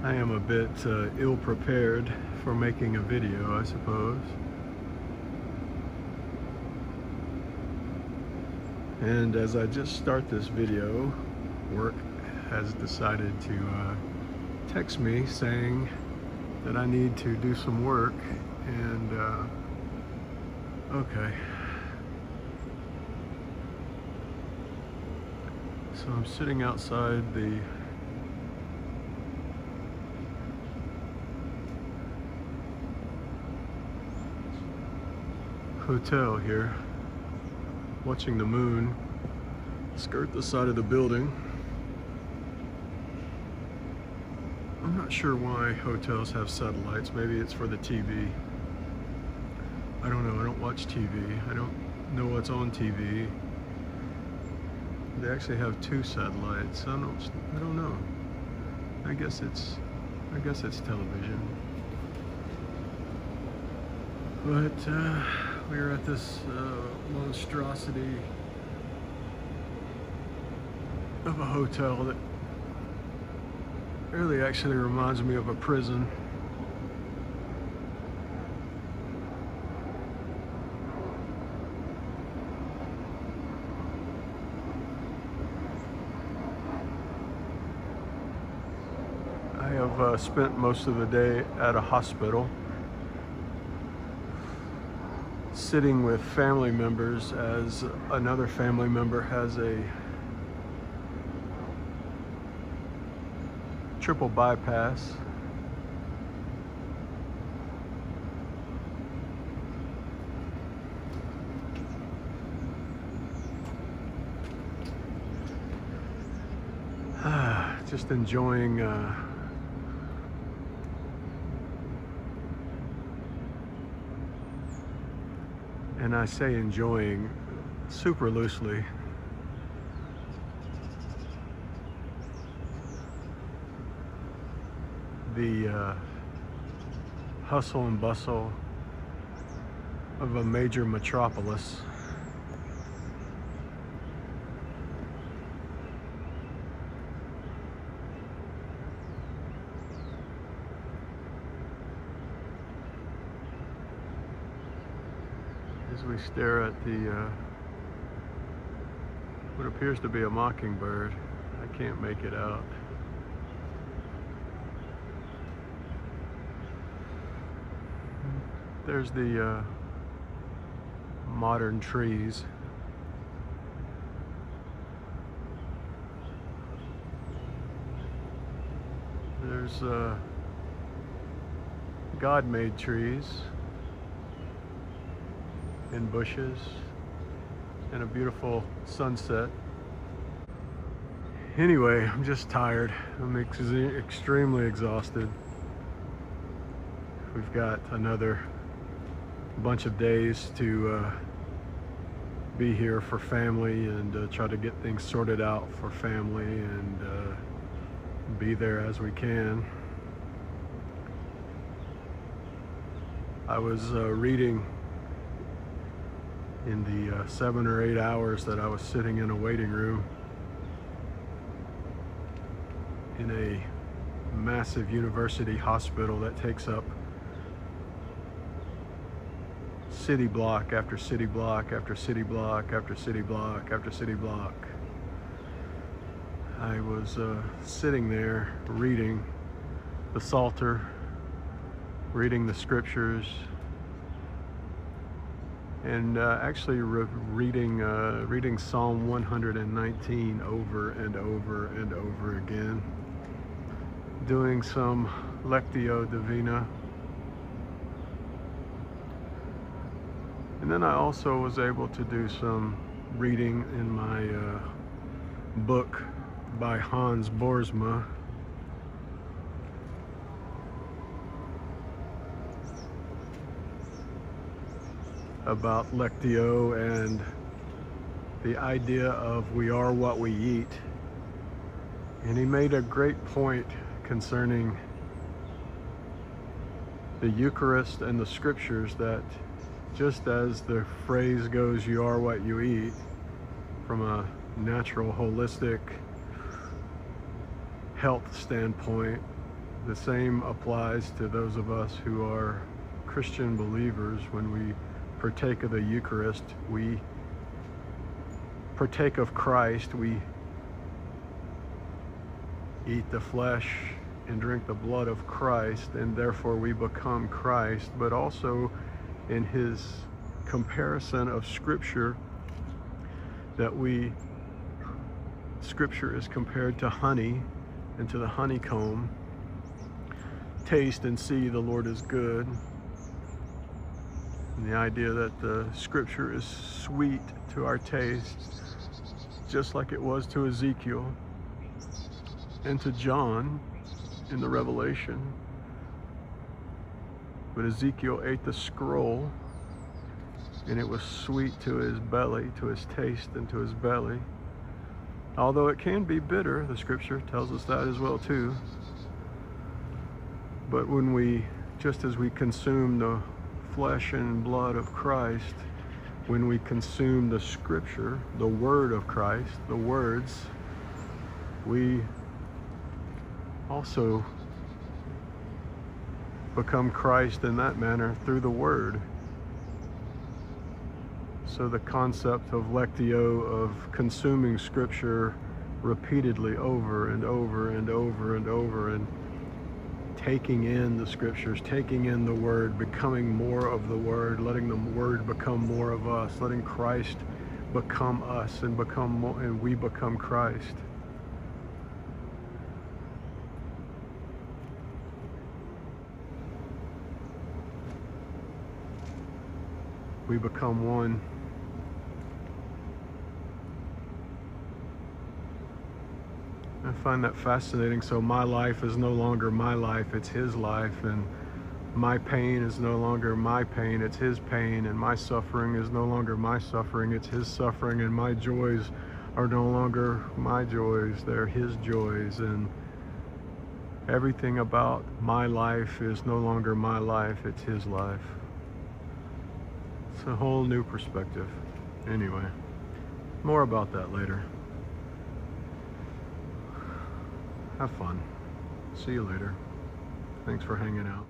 I am a bit ill-prepared for making a video, I suppose. And as I just start this video, work has decided to text me saying that I need to do some work, and okay. So I'm sitting outside the hotel here, watching the moon skirt the side of the building. I'm not sure why hotels have satellites. Maybe it's for the TV. I don't know. I don't watch TV. I don't know what's on TV. They actually have two satellites. I don't know. I guess it's television. But we are at this monstrosity of a hotel that really actually reminds me of a prison. I have spent most of the day at a hospital, sitting with family members as another family member has a triple bypass. Just enjoying and I say enjoying super loosely. The hustle and bustle of a major metropolis. As we stare at the what appears to be a mockingbird. I can't make it out. There's the modern trees. There's God-made trees and bushes and a beautiful sunset. Anyway, I'm just tired. I'm extremely exhausted. We've got another bunch of days to be here for family and try to get things sorted out for family and be there as we can. I was reading in the 7 or 8 hours that I was sitting in a waiting room in a massive university hospital that takes up city block after city block after city block after city block after city block. I was sitting there reading the Psalter, reading the scriptures, and actually reading Psalm 119 over and over and over again, doing some Lectio Divina. And then I also was able to do some reading in my book by Hans Boersma, about Lectio and the idea of we are what we eat. And he made a great point concerning the Eucharist and the scriptures, that just as the phrase goes, you are what you eat, from a natural, holistic health standpoint, The same applies to those of us who are Christian believers. When we partake of the Eucharist, we partake of Christ. We eat the flesh and drink the blood of Christ, and therefore we become Christ. But also in his comparison of Scripture, that Scripture is compared to honey and to the honeycomb. Taste and see the Lord is good. And the idea that the Scripture is sweet to our taste, just like it was to Ezekiel and to John in the Revelation. But Ezekiel ate the scroll, and it was sweet to his belly, to his taste and to his belly. Although it can be bitter, the Scripture tells us that as well too. But when we, just as we consume the flesh and blood of Christ, when we consume the Scripture, the Word of Christ, the words, we also become Christ in that manner through the Word. So the concept of lectio, of consuming Scripture repeatedly over and over and over and over, and taking in the Scriptures, taking in the Word, becoming more of the Word, letting the Word become more of us, letting Christ become us and become more, and we become Christ. We become one. I find that fascinating. So my life is no longer my life, it's his life, and my pain is no longer my pain, it's his pain, and my suffering is no longer my suffering, it's his suffering, and my joys are no longer my joys, they're his joys, and everything about my life is no longer my life, it's his life. It's a whole new perspective. Anyway, more about that later. Have fun. See you later. Thanks for hanging out.